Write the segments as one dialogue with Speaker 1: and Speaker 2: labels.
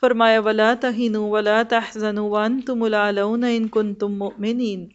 Speaker 1: فرمایا وَلَا تَهِنُوا وَلَا تَحْزَنُوا وَأَنْتُمُ الْأَعْلَوْنَ إِن كُنتُم مُؤْمِنِينَ،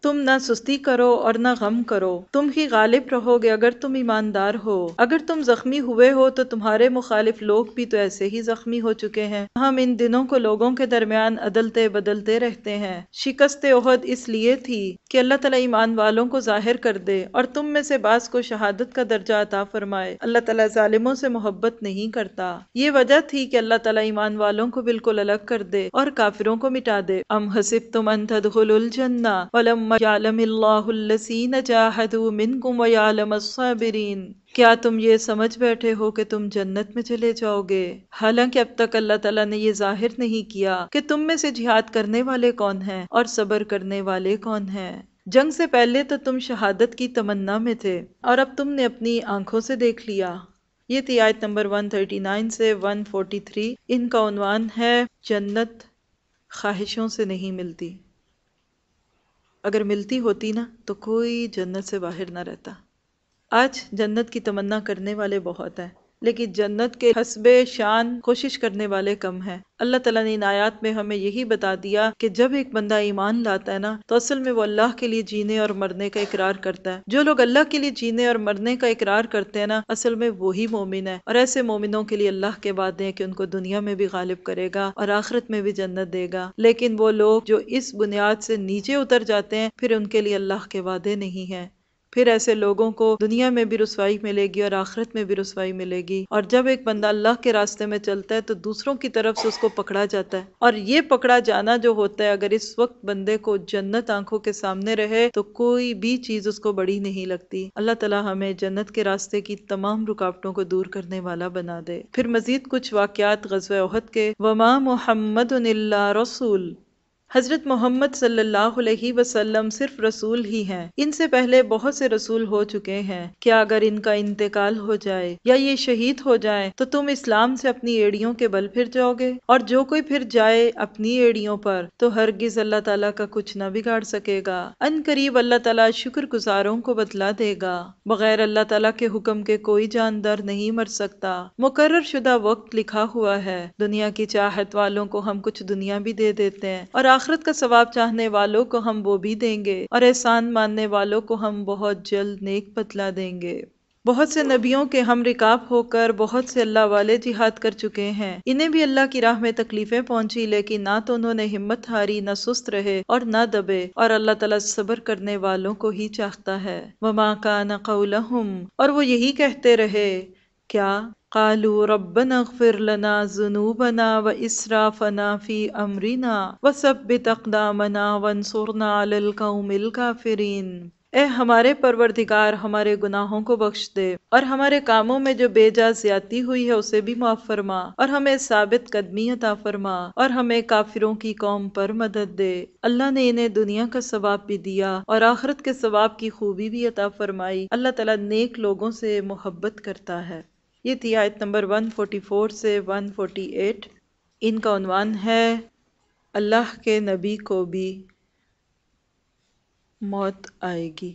Speaker 1: تم نہ سستی کرو اور نہ غم کرو، تم ہی غالب رہو گے اگر تم ایماندار ہو۔ اگر تم زخمی ہوئے ہو تو تمہارے مخالف لوگ بھی تو ایسے ہی زخمی ہو چکے ہیں۔ ہم ان دنوں کو لوگوں کے درمیان عدلتے بدلتے رہتے ہیں۔ شکست احد اس لیے تھی کہ اللہ تعالیٰ ایمان والوں کو ظاہر کر دے اور تم میں سے بعض کو شہادت کا درجہ عطا فرمائے۔ اللہ تعالیٰ ظالموں سے محبت نہیں کرتا۔ یہ وجہ تھی کہ اللہ تعالیٰ ایمان والوں کو بالکل الگ کر دے اور کافروں کو مٹا دے۔ ام حسبتم ان تدخلوا الجنہ ولما یعلم اللہ الذین جاہدوا منکم ویعلم الصابرین، کیا تم یہ سمجھ بیٹھے ہو کہ تم جنت میں چلے جاؤ گے، حالانکہ اب تک اللہ تعالیٰ نے یہ ظاہر نہیں کیا کہ تم میں سے جہاد کرنے والے کون ہیں اور صبر کرنے والے کون ہیں۔ جنگ سے پہلے تو تم شہادت کی تمنا میں تھے اور اب تم نے اپنی آنکھوں سے دیکھ لیا۔ یہ تھی آیت نمبر 139 سے 143۔ ان کا عنوان ہے جنت خواہشوں سے نہیں ملتی۔ اگر ملتی ہوتی نا تو کوئی جنت سے باہر نہ رہتا۔ آج جنت کی تمنا کرنے والے بہت ہیں، لیکن جنت کے حسب شان کوشش کرنے والے کم ہیں۔ اللہ تعالیٰ نے ان آیات میں ہمیں یہی بتا دیا کہ جب ایک بندہ ایمان لاتا ہے نا تو اصل میں وہ اللہ کے لیے جینے اور مرنے کا اقرار کرتا ہے۔ جو لوگ اللہ کے لیے جینے اور مرنے کا اقرار کرتے ہیں نا اصل میں وہی مومن ہے، اور ایسے مومنوں کے لیے اللہ کے وعدے ہیں کہ ان کو دنیا میں بھی غالب کرے گا اور آخرت میں بھی جنت دے گا۔ لیکن وہ لوگ جو اس بنیاد سے نیچے اتر جاتے ہیں پھر ان کے لیے اللہ کے وعدے نہیں ہیں۔ پھر ایسے لوگوں کو دنیا میں بھی رسوائی ملے گی اور آخرت میں بھی رسوائی ملے گی۔ اور جب ایک بندہ اللہ کے راستے میں چلتا ہے تو دوسروں کی طرف سے اس کو پکڑا جاتا ہے، اور یہ پکڑا جانا جو ہوتا ہے اگر اس وقت بندے کو جنت آنکھوں کے سامنے رہے تو کوئی بھی چیز اس کو بڑی نہیں لگتی۔ اللہ تعالیٰ ہمیں جنت کے راستے کی تمام رکاوٹوں کو دور کرنے والا بنا دے۔ پھر مزید کچھ واقعات غزوہ احد کے۔ وما محمد الا رسول، حضرت محمد صلی اللہ علیہ وسلم صرف رسول ہی ہیں، ان سے پہلے بہت سے رسول ہو چکے ہیں۔ کیا اگر ان کا انتقال ہو جائے یا یہ شہید ہو جائیں تو تم اسلام سے اپنی ایڑیوں کے بل پھر جاؤ گے؟ اور جو کوئی پھر جائے اپنی ایڑیوں پر تو ہرگز اللہ تعالیٰ کا کچھ نہ بگاڑ سکے گا۔ ان قریب اللہ تعالیٰ شکر گزاروں کو بتلا دے گا۔ بغیر اللہ تعالیٰ کے حکم کے کوئی جاندار نہیں مر سکتا۔ مقرر شدہ وقت لکھا ہوا ہے۔ دنیا کی چاہت والوں کو ہم کچھ دنیا بھی دے دیتے ہیں، اور آخرت کا ثواب چاہنے والوں کو ہم وہ بھی دیں گے، اور احسان ماننے والوں کو ہم بہت جلد نیک بدلہ دیں گے۔ بہت سے نبیوں کے ہم رکاب ہو کر بہت سے اللہ والے جہاد کر چکے ہیں۔ انہیں بھی اللہ کی راہ میں تکلیفیں پہنچی، لیکن نہ تو انہوں نے ہمت ہاری، نہ سست رہے اور نہ دبے، اور اللہ تعالیٰ صبر کرنے والوں کو ہی چاہتا ہے۔ وما کان قولہم، اور وہ یہی کہتے رہے، کیا قالوا ربنا اغفر لنا ذنوبنا واسرافنا فی امرنا وثبت اقدامنا وانصرنا علی القوم الکافرین، اے ہمارے پروردگار ہمارے گناہوں کو بخش دے اور ہمارے کاموں میں جو بے جا زیادتی ہوئی ہے اسے بھی معاف فرما، اور ہمیں ثابت قدمی عطا فرما، اور ہمیں کافروں کی قوم پر مدد دے۔ اللہ نے انہیں دنیا کا ثواب بھی دیا اور آخرت کے ثواب کی خوبی بھی عطا فرمائی۔ اللہ تعالیٰ نیک لوگوں سے محبت کرتا ہے۔ یہ تھی آیت نمبر 144 سے 148۔ ان کا عنوان ہے اللہ کے نبی کو بھی موت آئے گی۔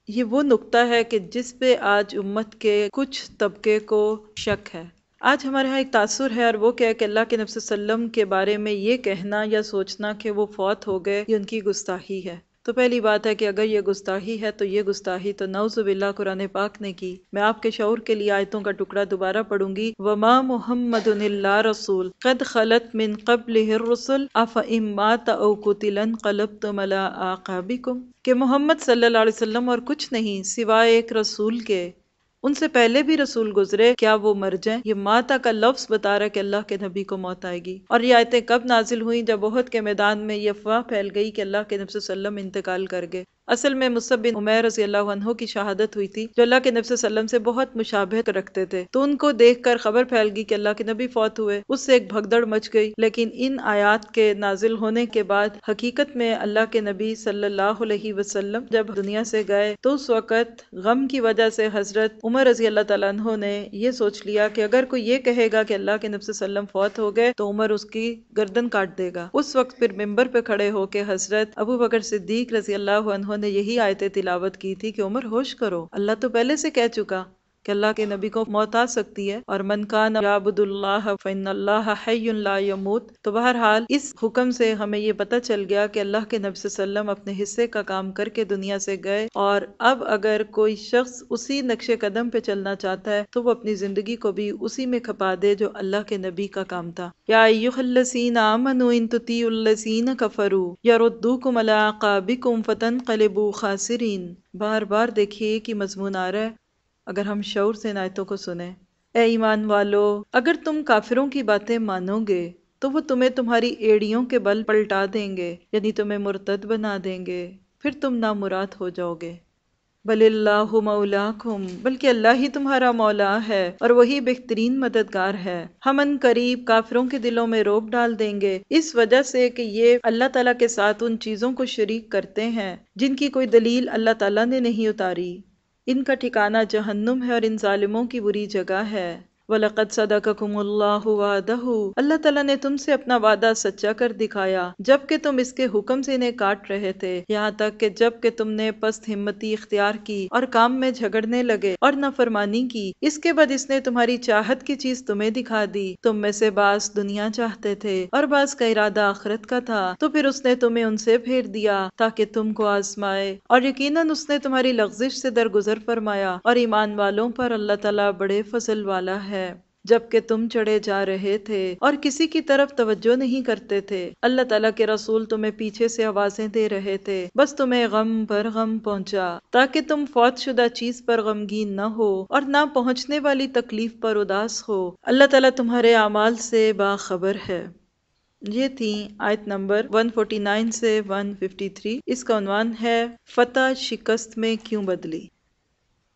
Speaker 1: یہ وہ نقطہ ہے کہ جس پہ آج امت کے کچھ طبقے کو شک ہے۔ آج ہمارے ہاں ایک تاثر ہے، اور وہ کیا ہے کہ اللہ کے نبی صلی اللہ علیہ وسلم کے بارے میں یہ کہنا یا سوچنا کہ وہ فوت ہو گئے یہ ان کی گستاخی ہے۔ تو پہلی بات ہے کہ اگر یہ گستاخی ہے تو یہ گستاخی تو نعوذ باللہ قرآن پاک نے کی۔ میں آپ کے شعور کے لیے آیتوں کا ٹکڑا دوبارہ پڑھوں گی۔ وما محمد الا رسول قد خلت من قبلہ الرسل افإن مات او قتل انقلبتم علی اعقابکم، کہ محمد صلی اللہ علیہ وسلم اور کچھ نہیں سوائے ایک رسول کے، ان سے پہلے بھی رسول گزرے، کیا وہ مر جائیں؟ یہ ماتا کا لفظ بتا رہا ہے کہ اللہ کے نبی کو موت آئے گی۔ اور یہ آیتیں کب نازل ہوئیں؟ جب احد کے میدان میں یہ افواہ پھیل گئی کہ اللہ کے نبی صلی اللہ علیہ وسلم انتقال کر گئے۔ اصل میں مصعب بن عمیر رضی اللہ عنہ کی شہادت ہوئی تھی، جو اللہ کے نبی صلی اللہ علیہ وسلم سے بہت مشابہت رکھتے تھے، تو ان کو دیکھ کر خبر پھیل گئی کہ اللہ کے نبی فوت ہوئے، اس سے ایک بھگدڑ مچ گئی۔ لیکن ان آیات کے نازل ہونے کے بعد حقیقت میں اللہ کے نبی صلی اللہ علیہ وسلم جب دنیا سے گئے تو اس وقت غم کی وجہ سے حضرت عمر رضی اللہ تعالیٰ عنہ نے یہ سوچ لیا کہ اگر کوئی یہ کہے گا کہ اللہ کے نبی صلی اللہ علیہ وسلم فوت ہو گئے تو عمر اس کی گردن کاٹ دے گا۔ اس وقت پھر ممبر پہ کھڑے ہو کے حضرت ابو بکر صدیق رضی اللہ عنہ نے یہی آیتیں تلاوت کی تھی کہ عمر ہوش کرو، اللہ تو پہلے سے کہہ چکا کہ اللہ کے نبی کو موت آ سکتی ہے، اور من کان یعبد اللہ فإن اللہ حی لا یموت. تو بہرحال اس حکم سے ہمیں یہ پتہ چل گیا کہ اللہ کے نبی صلی اللہ علیہ وسلم اپنے حصے کا کام کر کے دنیا سے گئے، اور اب اگر کوئی شخص اسی نقش قدم پہ چلنا چاہتا ہے تو وہ اپنی زندگی کو بھی اسی میں کھپا دے جو اللہ کے نبی کا کام تھا. یا ایھا الذین آمنوا ان تطیعوا الذین کفروا یردوکم علی اعقابکم فتنقلبوا خاسرین. بار بار دیکھیے کہ مضمون آ رہا ہے اگر ہم شعور سے ان آیتوں کو سنیں. اے ایمان والو، اگر تم کافروں کی باتیں مانو گے تو وہ تمہیں تمہاری ایڑیوں کے بل پلٹا دیں گے، یعنی تمہیں مرتد بنا دیں گے، پھر تم نامراد ہو جاؤ گے. بل اللہ مولاکم، بلکہ اللہ ہی تمہارا مولا ہے اور وہی بہترین مددگار ہے. ہم ان قریب کافروں کے دلوں میں روب ڈال دیں گے اس وجہ سے کہ یہ اللہ تعالیٰ کے ساتھ ان چیزوں کو شریک کرتے ہیں جن کی کوئی دلیل اللہ تعالیٰ نے نہیں اتاری. ان کا ٹھکانہ جہنم ہے اور ان ظالموں کی بری جگہ ہے. وَلَقَدْ صَدَقَكُمُ اللَّهُ وَعْدَهُ، اللہ تعالیٰ نے تم سے اپنا وعدہ سچا کر دکھایا جب کہ تم اس کے حکم سے انہیں کاٹ رہے تھے، یہاں تک کہ جب کہ تم نے پست ہمتی اختیار کی اور کام میں جھگڑنے لگے اور نافرمانی کی. اس کے بعد اس نے تمہاری چاہت کی چیز تمہیں دکھا دی. تم میں سے بعض دنیا چاہتے تھے اور بعض کا ارادہ آخرت کا تھا، تو پھر اس نے تمہیں ان سے پھیر دیا تاکہ تم کو آزمائے، اور یقیناً اس نے تمہاری لغزش سے درگزر فرمایا، اور ایمان والوں پر اللہ تعالیٰ بڑے فضل والا ہے. جبکہ تم چڑھے جا رہے تھے اور کسی کی طرف توجہ نہیں کرتے تھے، اللہ تعالیٰ کے رسول تمہیں پیچھے سے آوازیں دے رہے تھے، بس تمہیں غم پر غم پہنچا تاکہ تم فوت شدہ چیز پر غمگین نہ ہو اور نہ پہنچنے والی تکلیف پر اداس ہو. اللہ تعالیٰ تمہارے اعمال سے باخبر ہے. یہ تھی آیت نمبر 149 سے 153. اس کا عنوان ہے فتح شکست میں کیوں بدلی.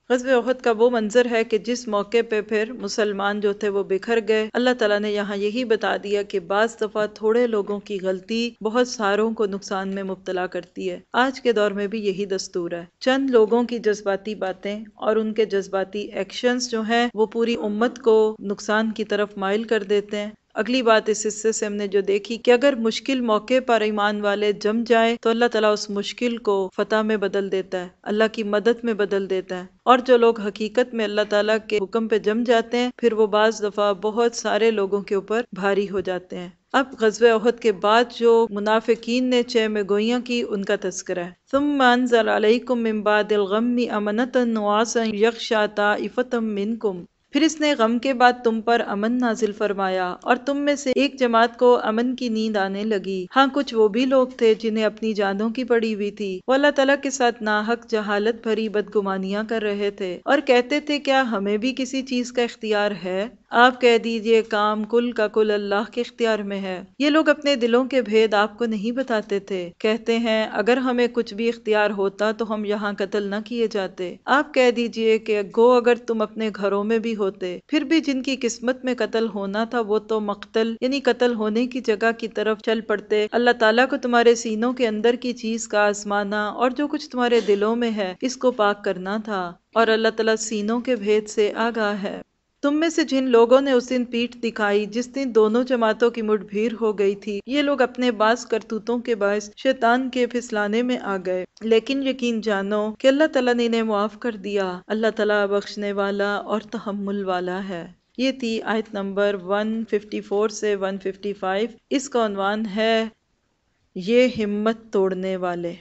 Speaker 1: غزوہ احد کا وہ منظر ہے کہ جس موقع پہ پھر مسلمان جو تھے وہ بکھر گئے. اللہ تعالیٰ نے یہاں یہی بتا دیا کہ بعض دفعہ تھوڑے لوگوں کی غلطی بہت ساروں کو نقصان میں مبتلا کرتی ہے. آج کے دور میں بھی یہی دستور ہے. چند لوگوں کی جذباتی باتیں اور ان کے جذباتی ایکشنز جو ہیں وہ پوری امت کو نقصان کی طرف مائل کر دیتے ہیں. اگلی بات اس حصے سے ہم نے جو دیکھی کہ اگر مشکل موقع پر ایمان والے جم جائیں تو اللہ تعالیٰ اس مشکل کو فتح میں بدل دیتا ہے، اللہ کی مدد میں بدل دیتا ہے. اور جو لوگ حقیقت میں اللہ تعالیٰ کے حکم پہ جم جاتے ہیں پھر وہ بعض دفعہ بہت سارے لوگوں کے اوپر بھاری ہو جاتے ہیں. اب غزوہ احد کے بعد جو منافقین نے چہ گوئیاں کی ان کا تذکرہ ہے. ثم انزل علیکم من بعد الغم امنۃ نعاسا یغشی طائفۃ منکم، پھر اس نے غم کے بعد تم پر امن نازل فرمایا اور تم میں سے ایک جماعت کو امن کی نیند آنے لگی. ہاں کچھ وہ بھی لوگ تھے جنہیں اپنی جانوں کی پڑی ہوئی تھی، وہ اللہ تعالیٰ کے ساتھ ناحق جہالت بھری بدگمانیاں کر رہے تھے اور کہتے تھے کیا ہمیں بھی کسی چیز کا اختیار ہے؟ آپ کہہ دیجئے کام کل کا کل اللہ کے اختیار میں ہے. یہ لوگ اپنے دلوں کے بھید آپ کو نہیں بتاتے تھے. کہتے ہیں اگر ہمیں کچھ بھی اختیار ہوتا تو ہم یہاں قتل نہ کیے جاتے. آپ کہہ دیجئے کہ گو اگر تم اپنے گھروں میں بھی ہوتے، پھر بھی جن کی قسمت میں قتل ہونا تھا وہ تو مقتل یعنی قتل ہونے کی جگہ کی طرف چل پڑتے. اللہ تعالیٰ کو تمہارے سینوں کے اندر کی چیز کا آزمانا اور جو کچھ تمہارے دلوں میں ہے اس کو پاک کرنا تھا، اور اللہ تعالیٰ سینوں کے بھید سے آگاہ ہے. تم میں سے جن لوگوں نے اس دن پیٹھ دکھائی جس دن دونوں جماعتوں کی مٹ بھیڑ ہو گئی تھی، یہ لوگ اپنے بعض کرتوتوں کے باعث شیطان کے پھسلانے میں آ گئے، لیکن یقین جانو کہ اللہ تعالیٰ نے انہیں معاف کر دیا. اللہ تعالیٰ بخشنے والا اور تحمل والا ہے. یہ تھی آیت نمبر 154 سے 155. اس کا عنوان ہے یہ ہمت توڑنے والے.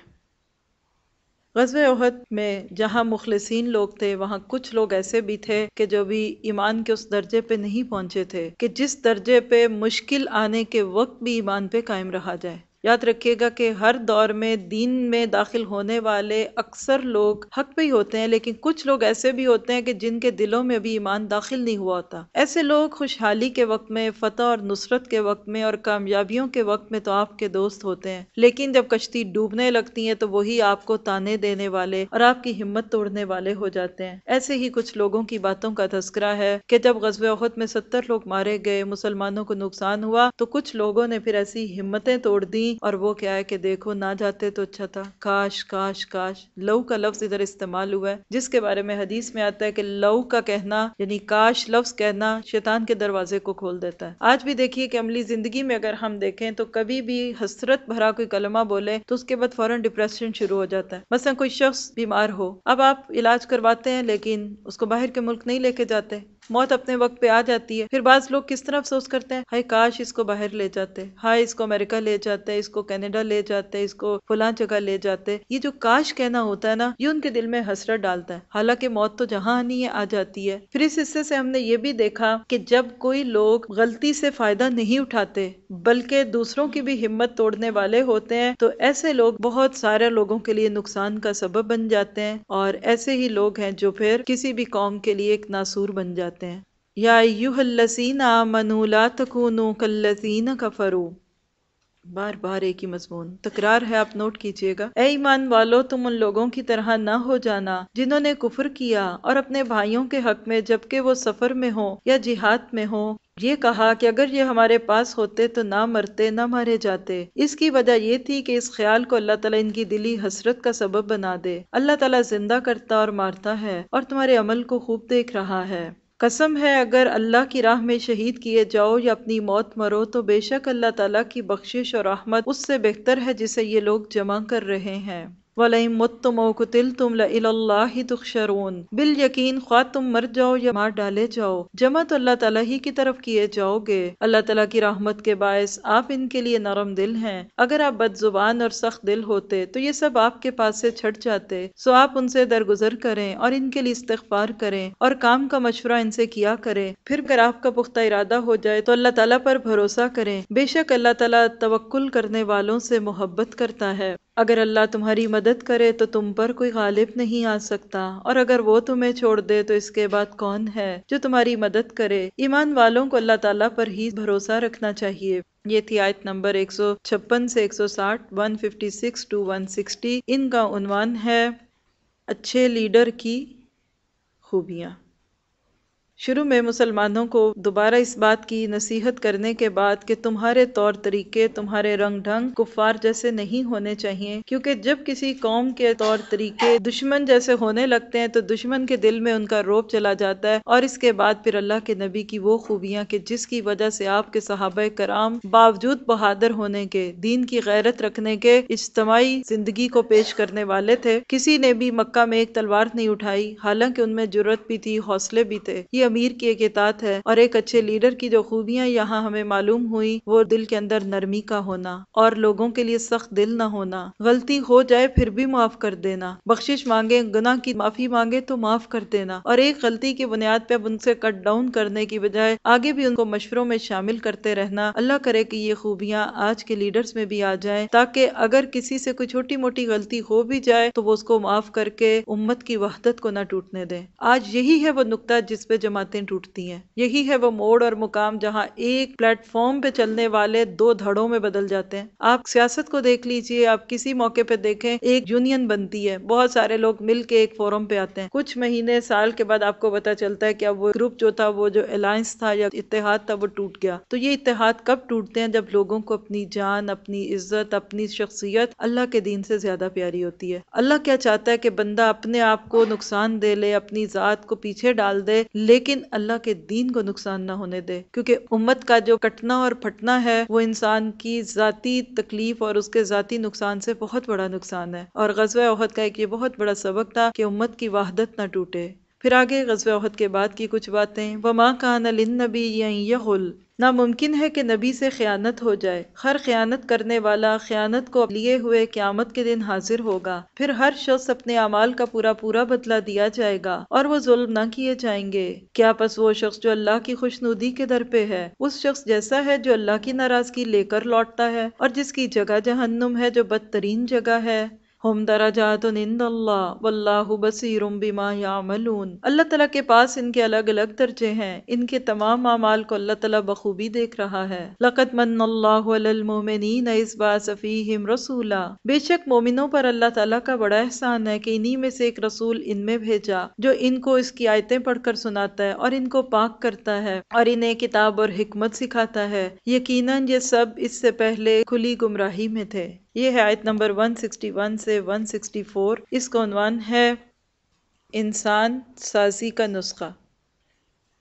Speaker 1: غزوہ احد میں جہاں مخلصین لوگ تھے وہاں کچھ لوگ ایسے بھی تھے کہ جو بھی ایمان کے اس درجے پہ نہیں پہنچے تھے کہ جس درجے پہ مشکل آنے کے وقت بھی ایمان پہ قائم رہا جائے. یاد رکھیے گا کہ ہر دور میں دین میں داخل ہونے والے اکثر لوگ حق پہ ہی ہوتے ہیں، لیکن کچھ لوگ ایسے بھی ہوتے ہیں کہ جن کے دلوں میں بھی ایمان داخل نہیں ہوا ہوتا. ایسے لوگ خوشحالی کے وقت میں، فتح اور نصرت کے وقت میں اور کامیابیوں کے وقت میں تو آپ کے دوست ہوتے ہیں، لیکن جب کشتی ڈوبنے لگتی ہیں تو وہی آپ کو تانے دینے والے اور آپ کی ہمت توڑنے والے ہو جاتے ہیں. ایسے ہی کچھ لوگوں کی باتوں کا تذکرہ ہے کہ جب غزوہ احد میں 70 لوگ مارے گئے، مسلمانوں کو نقصان ہوا، تو کچھ لوگوں نے پھر ایسی ہمتیں توڑ دیں اور وہ کیا ہے کہ دیکھو نہ جاتے تو اچھا تھا، کاش کاش کاش۔ لو کا لفظ ادھر استعمال ہوا ہے، جس کے بارے میں حدیث میں آتا ہے کہ لو کا کہنا یعنی کاش لفظ کہنا شیطان کے دروازے کو کھول دیتا ہے۔ آج بھی دیکھیے کہ عملی زندگی میں اگر ہم دیکھیں تو کبھی بھی حسرت بھرا کوئی کلمہ بولے تو اس کے بعد فوراً ڈپریشن شروع ہو جاتا ہے۔ مثلا کوئی شخص بیمار ہو، اب آپ علاج کرواتے ہیں لیکن اس کو باہر کے ملک نہیں لے کے جاتے، موت اپنے وقت پہ آ جاتی ہے، پھر بعض لوگ کس طرح افسوس کرتے ہیں، ہائے کاش اس کو باہر لے جاتے، ہائے اس کو امریکہ لے جاتے، اس کو کینیڈا لے جاتے، اس کو فلاں جگہ لے جاتے۔ یہ جو کاش کہنا ہوتا ہے نا، یہ ان کے دل میں حسرت ڈالتا ہے، حالانکہ موت تو جہاں آنی ہے آ جاتی ہے۔ پھر اس حصے سے ہم نے یہ بھی دیکھا کہ جب کوئی لوگ غلطی سے فائدہ نہیں اٹھاتے بلکہ دوسروں کی بھی ہمت توڑنے والے ہوتے ہیں تو ایسے لوگ بہت سارے لوگوں کے لیے نقصان کا سبب بن جاتے ہیں، اور ایسے ہی لوگ ہیں جو پھر کسی بھی قوم کے لیے ایک ناسور بن جاتے ہیں۔ یا ایھا الذین آمنوا لا تکونوا کالذین کفروا، بار بار ایک ہی مضمون تکرار ہے، آپ نوٹ کیجئے گا۔ اے ایمان والو، تم ان لوگوں کی طرح نہ ہو جانا جنہوں نے کفر کیا اور اپنے بھائیوں کے حق میں جبکہ وہ سفر میں ہوں یا جہاد میں ہوں یہ کہا کہ اگر یہ ہمارے پاس ہوتے تو نہ مرتے نہ مارے جاتے۔ اس کی وجہ یہ تھی کہ اس خیال کو اللہ تعالیٰ ان کی دلی حسرت کا سبب بنا دے۔ اللہ تعالیٰ زندہ کرتا اور مارتا ہے اور تمہارے عمل کو خوب دیکھ رہا ہے۔ قسم ہے اگر اللہ کی راہ میں شہید کیے جاؤ یا اپنی موت مرو تو بے شک اللہ تعالیٰ کی بخشش اور رحمت اس سے بہتر ہے جسے یہ لوگ جمع کر رہے ہیں۔ وَلَئِن مُتُّمْ أَوْ قُتِلْتُمْ لَإِلَى اللَّهِ تُحْشَرُونَ، باليقین خواہ تم مر جاؤ یا مار ڈالے جاؤ، جمع تو اللہ تعالیٰ ہی کی طرف کیے جاؤ گے۔ اللہ تعالیٰ کی رحمت کے باعث آپ ان کے لیے نرم دل ہیں، اگر آپ بد زبان اور سخت دل ہوتے تو یہ سب آپ کے پاس سے چھٹ جاتے۔ سو آپ ان سے درگزر کریں اور ان کے لیے استغفار کریں اور کام کا مشورہ ان سے کیا کریں، پھر اگر آپ کا پختہ ارادہ ہو جائے تو اللہ تعالیٰ پر بھروسہ کریں، بے شک اللہ تعالیٰ توکل کرنے والوں سے محبت کرتا ہے۔ اگر اللہ تمہاری مدد کرے تو تم پر کوئی غالب نہیں آ سکتا، اور اگر وہ تمہیں چھوڑ دے تو اس کے بعد کون ہے جو تمہاری مدد کرے۔ ایمان والوں کو اللہ تعالیٰ پر ہی بھروسہ رکھنا چاہیے۔ یہ تھی آیت نمبر 156 سے 160، 156 to 160۔ ان کا عنوان ہے اچھے لیڈر کی خوبیاں۔ شروع میں مسلمانوں کو دوبارہ اس بات کی نصیحت کرنے کے بعد کہ تمہارے طور طریقے، تمہارے رنگ ڈھنگ کفار جیسے نہیں ہونے چاہیے، کیونکہ جب کسی قوم کے طور طریقے دشمن جیسے ہونے لگتے ہیں تو دشمن کے دل میں ان کا رعب چلا جاتا ہے، اور اس کے بعد پھر اللہ کے نبی کی وہ خوبیاں کہ جس کی وجہ سے آپ کے صحابہ کرام باوجود بہادر ہونے کے، دین کی غیرت رکھنے کے، اجتماعی زندگی کو پیش کرنے والے تھے۔ کسی نے بھی مکہ میں ایک تلوار نہیں اٹھائی، حالانکہ ان میں جرأت بھی تھی، حوصلے بھی تھے۔ یہ امیر کی ایک اطاعت ہے، اور ایک اچھے لیڈر کی جو خوبیاں یہاں ہمیں معلوم ہوئی وہ دل کے اندر نرمی کا ہونا اور لوگوں کے لیے سخت دل نہ ہونا، غلطی ہو جائے پھر بھی معاف کر دینا، بخشش مانگے، گناہ کی معافی مانگے تو معاف کر دینا، اور ایک غلطی کی بنیاد پہ اب ان سے کٹ ڈاؤن کرنے کی بجائے آگے بھی ان کو مشوروں میں شامل کرتے رہنا۔ اللہ کرے کہ یہ خوبیاں آج کے لیڈرز میں بھی آ جائیں، تاکہ اگر کسی سے کوئی چھوٹی موٹی غلطی ہو بھی جائے تو وہ اس کو معاف کر کے امت کی وحدت کو نہ ٹوٹنے دیں۔ آج یہی ہے وہ نقطہ جس پہ جماعتیں ٹوٹتی ہیں، یہی ہے وہ موڑ اور مقام جہاں ایک پلیٹ فارم پہ چلنے والے دو دھڑوں میں بدل جاتے ہیں۔ آپ سیاست کو دیکھ لیجئے، آپ کسی موقع پہ دیکھیں، ایک یونین بنتی ہے، بہت سارے لوگ مل کے ایک فورم پہ آتے ہیں، کچھ مہینے سال کے بعد آپ کو پتہ چلتا ہے کہ اب وہ گروپ جو تھا، وہ جو الائنس تھا یا اتحاد تھا، وہ ٹوٹ گیا۔ تو یہ اتحاد کب ٹوٹتے ہیں؟ جب لوگوں کو اپنی جان، اپنی عزت، اپنی شخصیت اللہ کے دین سے زیادہ پیاری ہوتی ہے۔ اللہ کیا چاہتا ہے کہ بندہ اپنے آپ کو نقصان دے لے، اپنی ذات کو پیچھے ڈال دے، لیکن اللہ کے دین کو نقصان نہ ہونے دے، کیونکہ امت کا جو کٹنا اور پھٹنا ہے وہ انسان کی ذاتی تکلیف اور اس کے ذاتی نقصان سے بہت بڑا نقصان ہے، اور غزوہ احد کا ایک یہ بہت بڑا سبق تھا کہ امت کی وحدت نہ ٹوٹے۔ پھر آگے غزوہ احد کے بعد کی کچھ باتیں، وَمَا كَانَ لِلنَّبِيِّ أَن يَغُلَّ، ناممکن ہے کہ نبی سے خیانت ہو جائے، ہر خیانت کرنے والا خیانت کو لیے ہوئے قیامت کے دن حاضر ہوگا، پھر ہر شخص اپنے اعمال کا پورا پورا بدلہ دیا جائے گا اور وہ ظلم نہ کیے جائیں گے۔ کیا پس وہ شخص جو اللہ کی خوشنودی کے در پہ ہے اس شخص جیسا ہے جو اللہ کی ناراضگی لے کر لوٹتا ہے، اور جس کی جگہ جہنم ہے جو بدترین جگہ ہے؟ ہم درجات عند اللہ واللہ بصیر بما یعملون۔ اللہ تعالیٰ کے پاس ان کے الگ الگ درجے ہیں، ان کے تمام اعمال کو اللہ تعالیٰ بخوبی دیکھ رہا ہے۔ لقد من اللہ علی المؤمنین اذ بعث فیہم رسولا، بے شک مومنوں پر اللہ تعالیٰ کا بڑا احسان ہے کہ انہی میں سے ایک رسول ان میں بھیجا جو ان کو اس کی آیتیں پڑھ کر سناتا ہے اور ان کو پاک کرتا ہے اور انہیں کتاب اور حکمت سکھاتا ہے، یقیناً یہ سب اس سے پہلے کھلی گمراہی میں تھے۔ یہ ہے آیت نمبر 161 سے 164۔ اس کا عنوان ہے انسان سازی کا نسخہ۔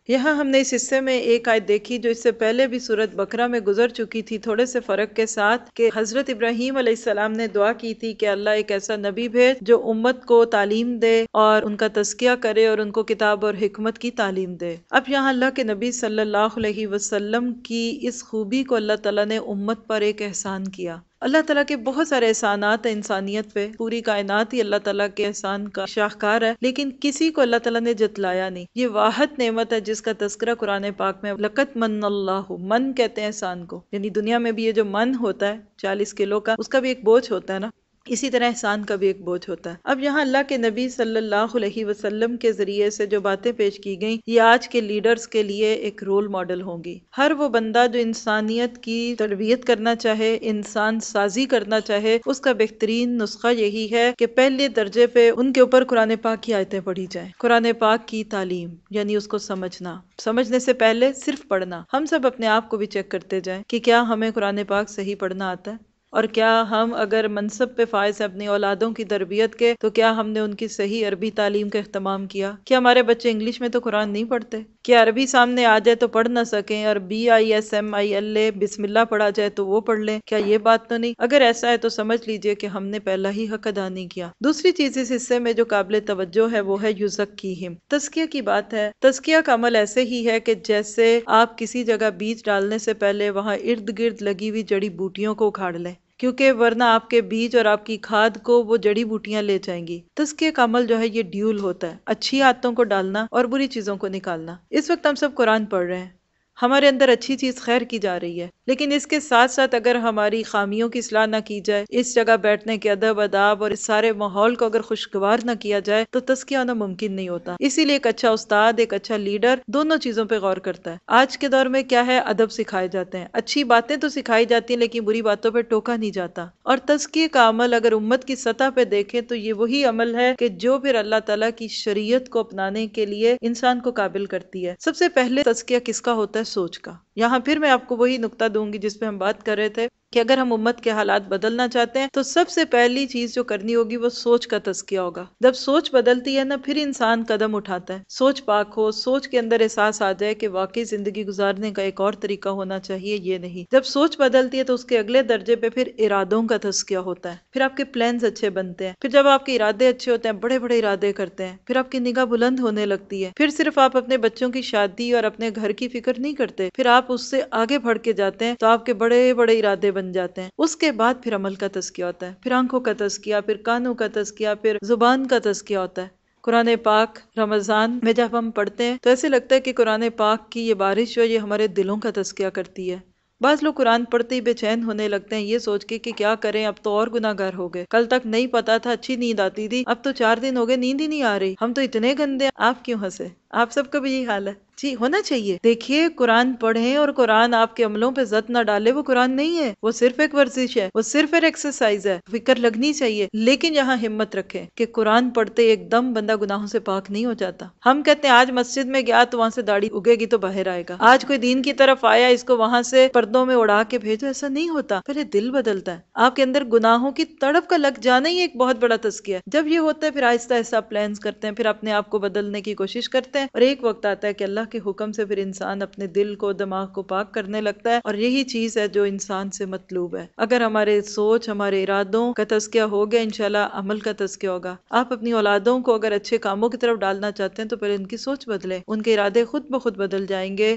Speaker 1: یہاں ہم نے اس حصے میں ایک آیت دیکھی جو اس سے پہلے بھی سورۃ بقرہ میں گزر چکی تھی، تھوڑے سے فرق کے ساتھ، کہ حضرت ابراہیم علیہ السلام نے دعا کی تھی کہ اللہ ایک ایسا نبی بھیج جو امت کو تعلیم دے اور ان کا تزکیہ کرے اور ان کو کتاب اور حکمت کی تعلیم دے۔ اب یہاں اللہ کے نبی صلی اللہ علیہ وسلم کی اس خوبی کو اللہ تعالیٰ نے امت پر ایک احسان کیا۔ اللہ تعالیٰ کے بہت سارے احسانات ہیں انسانیت پہ، پوری کائنات ہی اللہ تعالیٰ کے احسان کا شاہکار ہے، لیکن کسی کو اللہ تعالیٰ نے جتلایا نہیں۔ یہ واحد نعمت ہے جس کا تذکرہ قرآن پاک میں لقد من اللہ، من کہتے ہیں احسان کو، یعنی دنیا میں بھی یہ جو من ہوتا ہے 40 کلو کا، اس کا بھی ایک بوجھ ہوتا ہے نا، اسی طرح احسان کا بھی ایک بوجھ ہوتا ہے۔ اب یہاں اللہ کے نبی صلی اللہ علیہ وسلم کے ذریعے سے جو باتیں پیش کی گئیں، یہ آج کے لیڈرز کے لیے ایک رول ماڈل ہوں گی۔ ہر وہ بندہ جو انسانیت کی تربیت کرنا چاہے، انسان سازی کرنا چاہے، اس کا بہترین نسخہ یہی ہے کہ پہلے درجے پہ ان کے اوپر قرآن پاک کی آیتیں پڑھی جائیں، قرآن پاک کی تعلیم، یعنی اس کو سمجھنا، سمجھنے سے پہلے صرف پڑھنا۔ ہم سب اپنے آپ کو بھی چیک کرتے جائیں کہ کیا ہمیں قرآن پاک صحیح پڑھنا آتا ہے، اور کیا ہم اگر منصب پہ فائز ہیں اپنی اولادوں کی تربیت کے، تو کیا ہم نے ان کی صحیح عربی تعلیم کا اہتمام کیا؟ کیا ہمارے بچے انگلش میں تو قرآن نہیں پڑھتے؟ کیا عربی سامنے آ جائے تو پڑھ نہ سکیں اور BISMILA بسم اللہ پڑھا جائے تو وہ پڑھ لیں؟ کیا یہ بات تو نہیں؟ اگر ایسا ہے تو سمجھ لیجئے کہ ہم نے پہلا ہی حق ادا نہیں کیا۔ دوسری چیز اس حصے میں جو قابل توجہ ہے وہ ہے یزکیہم، تزکیہ کی بات ہے۔ تزکیہ کا عمل ایسے ہی ہے کہ جیسے آپ کسی جگہ بیج ڈالنے سے پہلے وہاں ارد گرد لگی ہوئی جڑی بوٹیوں کو اکھاڑ لیں، کیونکہ ورنہ آپ کے بیج اور آپ کی کھاد کو وہ جڑی بوٹیاں لے جائیں گی۔ تزکیہ کا عمل جو ہے یہ ڈیول ہوتا ہے، اچھی عادتوں کو ڈالنا اور بری چیزوں کو نکالنا۔ اس وقت ہم سب قرآن پڑھ رہے ہیں، ہمارے اندر اچھی چیز خیر کی جا رہی ہے، لیکن اس کے ساتھ ساتھ اگر ہماری خامیوں کی اصلاح نہ کی جائے، اس جگہ بیٹھنے کے ادب آداب اور اس سارے ماحول کو اگر خوشگوار نہ کیا جائے تو تزکیہ ہونا ممکن نہیں ہوتا۔ اسی لیے ایک اچھا استاد، ایک اچھا لیڈر دونوں چیزوں پہ غور کرتا ہے۔ آج کے دور میں کیا ہے، ادب سکھائے جاتے ہیں، اچھی باتیں تو سکھائی جاتی ہیں لیکن بری باتوں پہ ٹوکا نہیں جاتا۔ اور تزکیے کا عمل اگر امت کی سطح پہ دیکھیں تو یہ وہی عمل ہے کہ جو پھر اللہ تعالیٰ کی شریعت کو اپنانے کے لیے انسان کو قابل کرتی ہے۔ سب سے پہلے تزکیہ کس کا ہوتا ہے؟ سوچ کا۔ یہاں پھر میں آپ کو وہی نقطہ دوں گی جس پہ ہم بات کر رہے تھے کہ اگر ہم امت کے حالات بدلنا چاہتے ہیں تو سب سے پہلی چیز جو کرنی ہوگی وہ سوچ کا تزکیہ ہوگا۔ جب سوچ بدلتی ہے نا، پھر انسان قدم اٹھاتا ہے۔ سوچ پاک ہو، سوچ کے اندر احساس آ جائے کہ واقعی زندگی گزارنے کا ایک اور طریقہ ہونا چاہیے، یہ نہیں۔ جب سوچ بدلتی ہے تو اس کے اگلے درجے پہ پھر ارادوں کا تزکیہ ہوتا ہے، پھر آپ کے پلانز اچھے بنتے ہیں، پھر جب آپ کے ارادے اچھے ہوتے ہیں، بڑے بڑے ارادے کرتے ہیں، پھر آپ کی نگاہ بلند ہونے لگتی ہے، پھر صرف آپ اپنے بچوں کی شادی اور اپنے گھر کی فکر نہیں کرتے، پھر آپ اس سے آگے بڑھ کے جاتے ہیں تو آپ کے بڑے بڑے ارادے بن جاتے ہیں۔ اس کے بعد پھر عمل کا تزکیہ ہوتا ہے، پھر آنکھوں کا تزکیہ، پھر کانوں کا تزکیہ، پھر زبان کا تزکیہ ہوتا ہے۔ قرآن پاک رمضان میں جب ہم پڑھتے ہیں تو ایسے لگتا ہے کہ قرآن پاک کی یہ بارش جو ہے یہ ہمارے دلوں کا تزکیہ کرتی ہے۔ بعض لوگ قرآن پڑھتے ہی بے چین ہونے لگتے ہیں یہ سوچ کے کہ کیا کریں، اب تو اور گناہ گار ہو گئے، کل تک نہیں پتا تھا اچھی نیند آتی تھی، اب تو 4 دن ہو گئے نیند ہی نہیں آ رہی، ہم تو اتنے گندے ہیں۔ آپ کیوں ہنسے؟ آپ سب کا بھی یہی حال ہے جی، ہونا چاہیے۔ دیکھیے قرآن پڑھیں اور قرآن آپ کے عملوں پہ زد نہ ڈالے، وہ قرآن نہیں ہے، وہ صرف ایک ورزش ہے، وہ صرف ایک ایکسرسائز ہے، فکر لگنی چاہیے، لیکن یہاں ہمت رکھیں کہ قرآن پڑھتے ایک دم بندہ گناہوں سے پاک نہیں ہو جاتا۔ ہم کہتے ہیں آج مسجد میں گیا تو وہاں سے داڑھی اگے گی تو باہر آئے گا، آج کوئی دین کی طرف آیا اس کو وہاں سے پردوں میں اڑا کے بھیجو، ایسا نہیں ہوتا۔ پہلے دل بدلتا ہے، آپ کے اندر گناہوں کی تڑپ کا لگ جانا ہی ایک بہت بڑا تزکیہ ہے۔ جب یہ ہوتا ہے پھر آہستہ آہستہ پلانز کرتے ہیں، پھر اپنے آپ کو بدلنے کی کوشش کرتے ہیں، اور ایک وقت آتا ہے کہ اللہ کے حکم سے پھر انسان اپنے دل کو، دماغ کو پاک کرنے لگتا ہے، اور یہی چیز ہے جو انسان سے مطلوب ہے۔ اگر ہمارے سوچ، ہمارے ارادوں کا تزکیہ ہو گیا، انشاءاللہ عمل کا تزکیہ ہوگا۔ آپ اپنی اولادوں کو اگر اچھے کاموں کی طرف ڈالنا چاہتے ہیں تو پہلے ان کی سوچ بدلیں، ان کے ارادے خود بخود بدل جائیں گے۔